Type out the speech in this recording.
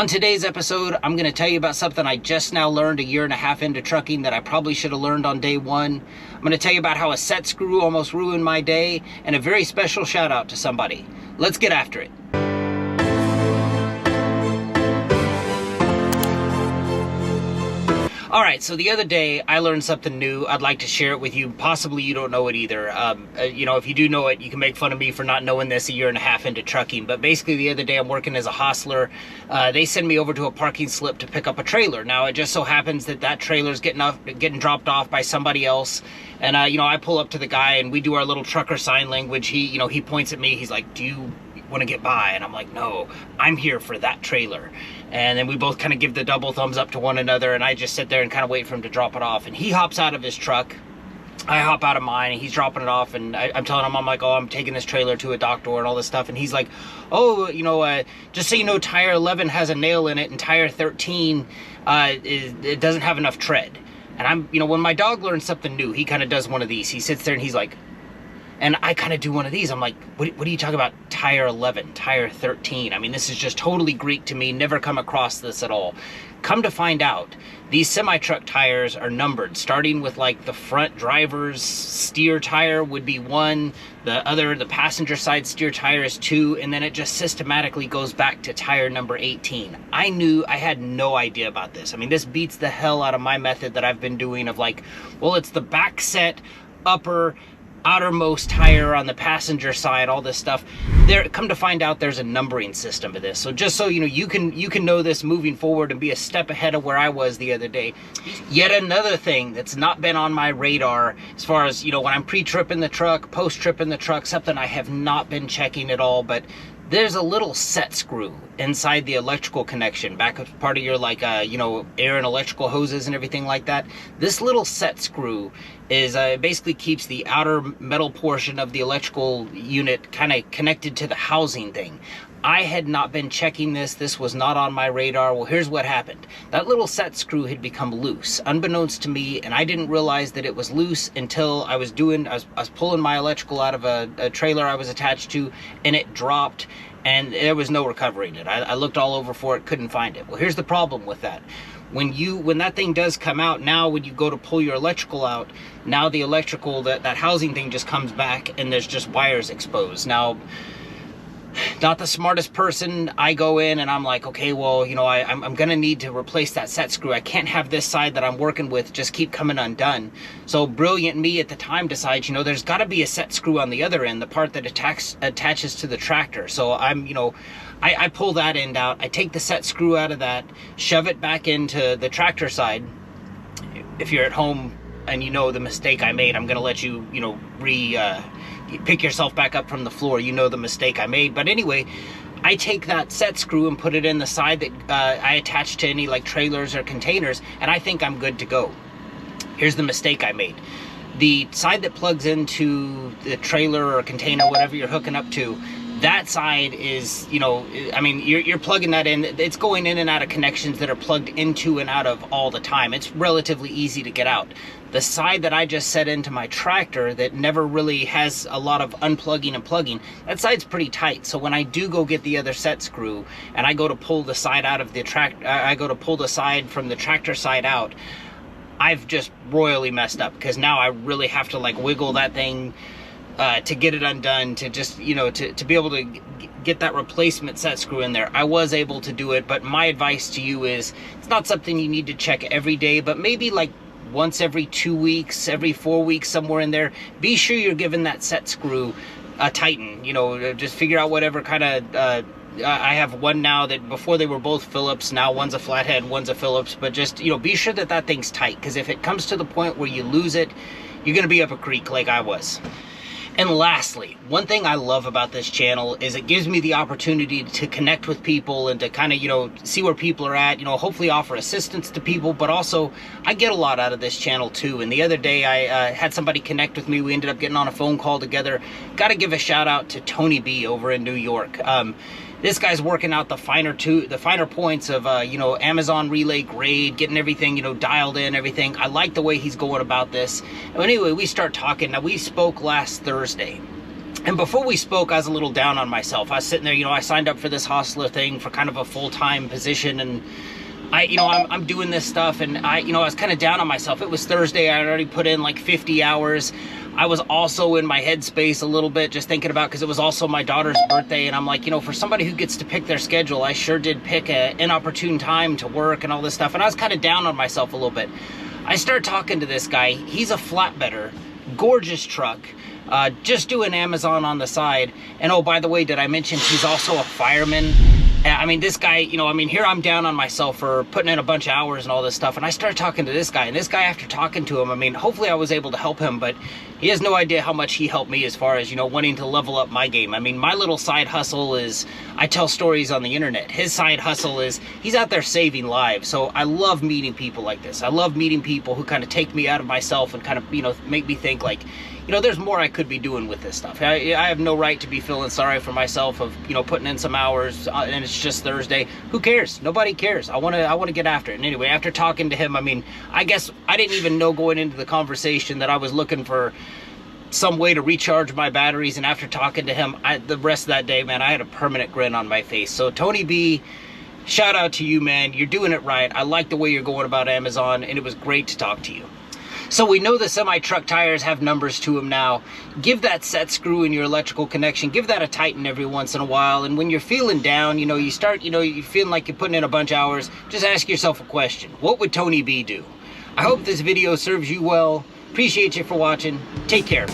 On today's episode, I'm going to tell you about something I just now learned a year and a half into trucking that I probably should have learned on day one. I'm going to tell you about how a set screw almost ruined my day, and a very special shout out to somebody. Let's get after it. All right, so the other day I learned something new. I'd like to share it with you. Possibly you don't know it either. If you do know it, you can make fun of me for not knowing this a year and a half into trucking. But basically the other day I'm working as a hostler. They send me over to a parking slip to pick up a trailer. Now it just so happens that trailer's getting dropped off by somebody else. And I pull up to the guy and we do our little trucker sign language. He points at me. He's like, "Do you want to get by?" And I'm like, "No, I'm here for that trailer." And then we both kind of give the double thumbs up to one another, and I just sit there and kind of wait for him to drop it off. And he hops out of his truck, I hop out of mine, and he's dropping it off, and I'm telling him, I'm like, "Oh, I'm taking this trailer to a doctor," and all this stuff. And he's like, "Oh, just so you know, tire 11 has a nail in it, and tire 13 it doesn't have enough tread." And when my dog learns something new, he kind of does one of these. He sits there and he's like, and I kind of do one of these. I'm like, what are you talking about? Tire 11, tire 13. I mean, this is just totally Greek to me. Never come across this at all. Come to find out, these semi-truck tires are numbered, starting with like the front driver's steer tire would be 1, the passenger side steer tire is 2, and then it just systematically goes back to tire number 18. I had no idea about this. I mean, this beats the hell out of my method that I've been doing of like, well, it's the back set, outermost tire on the passenger side, all this stuff. Come to find out, there's a numbering system to this. So just so you can know this moving forward and be a step ahead of where I was the other day. Yet another thing that's not been on my radar as far as, when I'm pre-tripping the truck, post-tripping the truck, something I have not been checking at all, but there's a little set screw inside the electrical connection, back as part of your air and electrical hoses and everything like that. This little set screw is basically keeps the outer metal portion of the electrical unit kind of connected to the housing thing. I had not been checking this. This was not on my radar. Well, here's what happened. That little set screw had become loose, unbeknownst to me, and I didn't realize that it was loose until I was pulling my electrical out of a trailer I was attached to, and it dropped, and there was no recovering it. I looked all over for it, couldn't find it. Well, here's the problem with that. When that thing does come out, now when you go to pull your electrical out, now the electrical, that housing thing just comes back, and there's just wires exposed. Now, not the smartest person, I go in and I'm like, okay, well, I'm gonna need to replace that set screw. I can't have this side that I'm working with just keep coming undone. So brilliant me at the time decides, there's got to be a set screw on the other end, the part that attaches to the tractor. So I pull that end out, I take the set screw out of that, shove it back into the tractor side. If you're at home and the mistake I made, I'm gonna let you, pick yourself back up from the floor. The mistake I made. But anyway, I take that set screw and put it in the side that I attach to any like trailers or containers, and I think I'm good to go. Here's the mistake I made. The side that plugs into the trailer or container, whatever you're hooking up to, that side is, you're plugging that in. It's going in and out of connections that are plugged into and out of all the time. It's relatively easy to get out. The side that I just set into my tractor that never really has a lot of unplugging and plugging, that side's pretty tight. So when I do go get the other set screw and I go to pull the side out of the I go to pull the side from the tractor side out, I've just royally messed up, because now I really have to like wiggle that thing to get it undone, to just, to be able to get that replacement set screw in there. I was able to do it, but my advice to you is it's not something you need to check every day, but maybe like once every 2 weeks, every 4 weeks, somewhere in there. Be sure you're giving that set screw a tighten. Just figure out whatever kind of I have one now that before they were both Phillips, now one's a flathead, one's a Phillips, but just, be sure that thing's tight, because if it comes to the point where you lose it, you're going to be up a creek like I was. And lastly, one thing I love about this channel is it gives me the opportunity to connect with people and to kind of, see where people are at, hopefully offer assistance to people, but also I get a lot out of this channel too. And the other day I had somebody connect with me. We ended up getting on a phone call together. Got to give a shout out to Tony B over in New York. This guy's working out the finer points of, Amazon Relay grade, getting everything, dialed in, everything. I like the way he's going about this. Anyway, we start talking. Now, we spoke last Thursday. And before we spoke, I was a little down on myself. I was sitting there, you know, I signed up for this hostler thing for kind of a full-time position, and I'm doing this stuff, and I was kind of down on myself. It was Thursday. I had already put in like 50 hours. I was also in my headspace a little bit, just thinking about, because it was also my daughter's birthday, and I'm like, you know, for somebody who gets to pick their schedule, I sure did pick an inopportune time to work and all this stuff, and I was kind of down on myself a little bit. I started talking to this guy. He's a flatbedder, gorgeous truck, just doing Amazon on the side. And oh, by the way, did I mention he's also a fireman? I mean, this guy, you know, I mean, here I'm down on myself for putting in a bunch of hours and all this stuff, and I started talking to this guy, and this guy, after talking to him, I mean, hopefully I was able to help him, but he has no idea how much he helped me as far as, you know, wanting to level up my game. I mean, my little side hustle is I tell stories on the internet. His side hustle is he's out there saving lives. So I love meeting people like this. I love meeting people who kind of take me out of myself and kind of, you know, make me think like, you know, there's more I could be doing with this stuff. I have no right to be feeling sorry for myself of, you know, putting in some hours and it's just Thursday. Who cares? Nobody cares. I want to get after it. And anyway, after talking to him, I mean, I guess I didn't even know going into the conversation that I was looking for some way to recharge my batteries. And after talking to him, the rest of that day, man, I had a permanent grin on my face. So Tony B, shout out to you, man. You're doing it right. I like the way you're going about Amazon, and it was great to talk to you. So we know the semi-truck tires have numbers to them now. Give that set screw in your electrical connection, give that a tighten every once in a while. And when you're feeling down, you know, you start, you know, you're feeling like you're putting in a bunch of hours, just ask yourself a question. What would Tony B do? I hope this video serves you well. Appreciate you for watching. Take care.